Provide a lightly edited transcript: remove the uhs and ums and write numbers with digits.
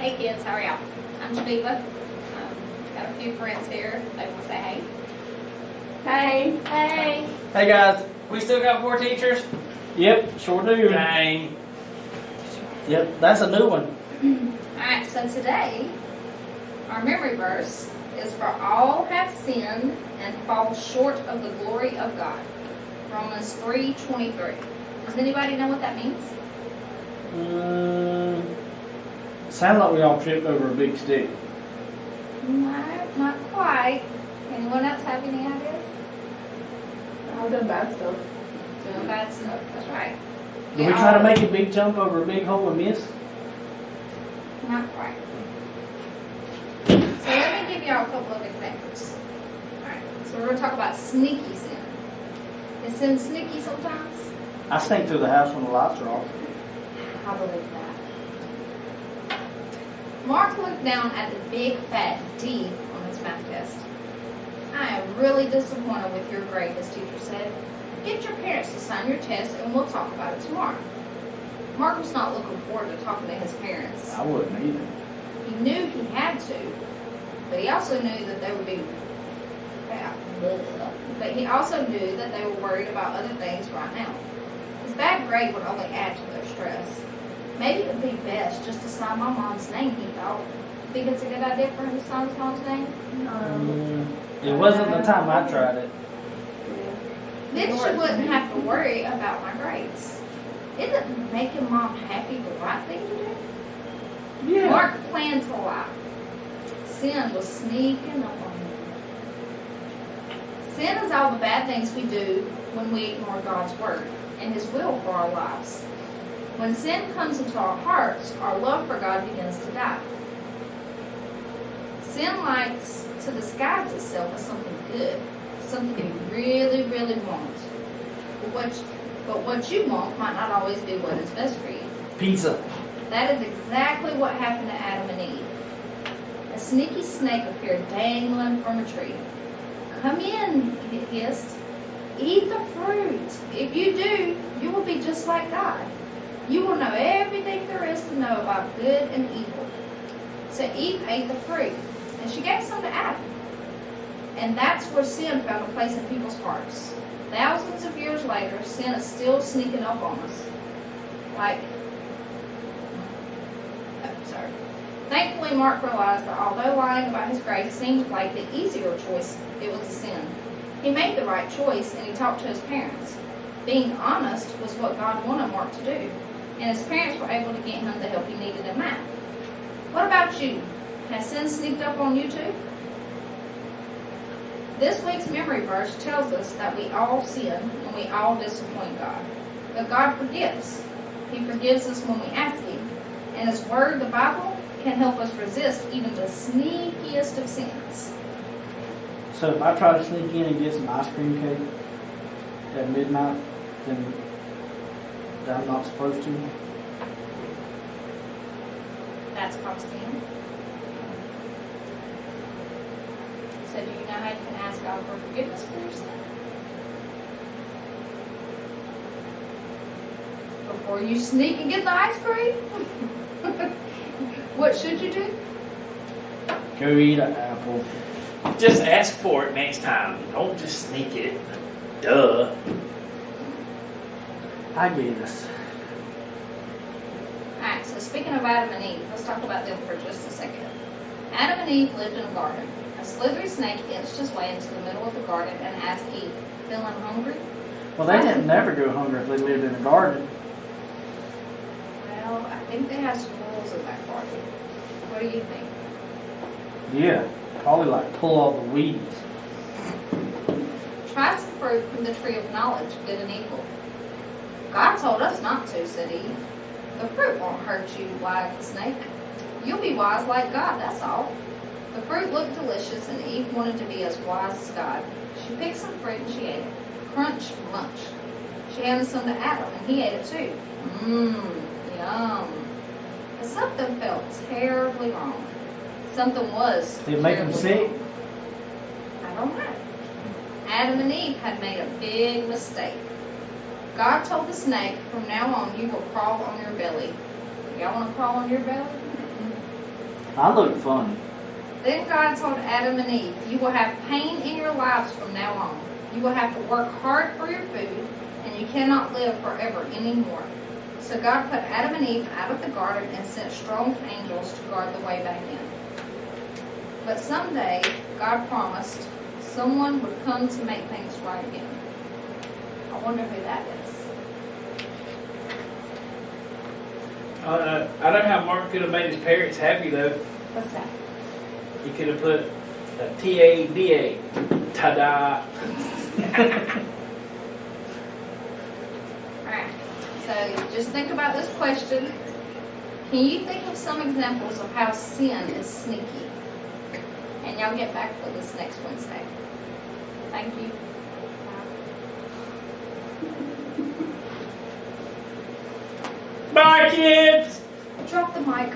Hey kids, how are y'all? I'm Geneva. Got a few friends here. They want to say hey. Hey. Hey. Hey guys, we still got 4 teachers? Yep, sure do. Dang. Yep, that's a new one. Alright, so today, our memory verse is for all have sinned and fall short of the glory of God. Romans 3:23. Does anybody know what that means? Sound like we all tripped over a big stick. No, not quite. Anyone else have any ideas? I've done bad stuff. Doing bad stuff, that's right. Did we try to make a big jump over a big hole and miss? Not quite. So let me give y'all a couple of examples. Alright, so we're going to talk about sneaky sin. Is sin sneaky sometimes? I sneak through the house when the lights are off. I believe that. Mark looked down at the big fat D on his math test. I am really disappointed with your grade, his teacher said. Get your parents to sign your test and we'll talk about it tomorrow. Mark was not looking forward to talking to his parents. I wouldn't either. He knew he had to, but he also knew that they would be bad. But he also knew that they were worried about other things right now. His bad grade would only add to their stress. Maybe it would be best just to sign my mom's name, he thought. Think it's a good idea for him to sign his mom's name? It wasn't the time I tried it. Then she wouldn't have to worry about my grades. Isn't making mom happy the right thing to do? Yeah. Mark planned to lie. Sin was sneaking up on him. Sin is all the bad things we do when we ignore God's word and His will for our lives. When sin comes into our hearts, our love for God begins to die. Sin likes to disguise itself as something good, something you really, really want. But what you want might not always be what is best for you. Pizza. That is exactly what happened to Adam and Eve. A sneaky snake appeared dangling from a tree. Come in, it hissed. Eat the fruit. If you do, you will be just like God. You will know everything there is to know about good and evil. So Eve ate the fruit, and she gave some to Adam. And that's where sin found a place in people's hearts. Thousands of years later, sin is still sneaking up on us. Thankfully, Mark realized that although lying about his grades seemed like the easier choice, it was a sin. He made the right choice, and he talked to his parents. Being honest was what God wanted Mark to do, and his parents were able to get him the help he needed in math. What about you? Has sin sneaked up on you too? This week's memory verse tells us that we all sin and we all disappoint God. But God forgives. He forgives us when we ask Him. And His Word, the Bible, can help us resist even the sneakiest of sins. So if I try to sneak in and get some ice cream cake at midnight, then I'm not supposed to? That's called sin. So do you know how you can ask God for forgiveness for your sin? Before you sneak and get the ice cream? What should you do? Go eat an apple. Just ask for it next time. Don't just sneak it. Duh. I guess. Alright, so speaking of Adam and Eve, let's talk about them for just a second. Adam and Eve lived in a garden. A slithery snake inched his way into the middle of the garden and asked Eve, feeling hungry? Well, they didn't never go hungry if they lived in a garden. Well, I think they have some rules in that garden. What do you think? Yeah, probably like pull all the weeds. Try some fruit from the tree of knowledge, good and evil. God told us not to, said Eve. The fruit won't hurt you, lied the snake. You'll be wise like God, that's all. The fruit looked delicious, and Eve wanted to be as wise as God. She picked some fruit and she ate it. Crunch, munch. She handed some to Adam, and he ate it too. Yum. But something felt terribly wrong. Something was. Did it make them sick? I don't know. Adam and Eve had made a big mistake. God told the snake, from now on you will crawl on your belly. Y'all want to crawl on your belly? I look funny. Then God told Adam and Eve, you will have pain in your lives from now on. You will have to work hard for your food, and you cannot live forever anymore. So God put Adam and Eve out of the garden and sent strong angels to guard the way back in. But someday, God promised someone would come to make things right again. I wonder who that is. I know how Mark could have made his parents happy though. What's that? He could have put a T-A-D-A. Ta-da. Alright, so just think about this question. Can you think of some examples of how sin is sneaky? And y'all get back with us next Wednesday. Thank you. Bye, kids. Drop the mic.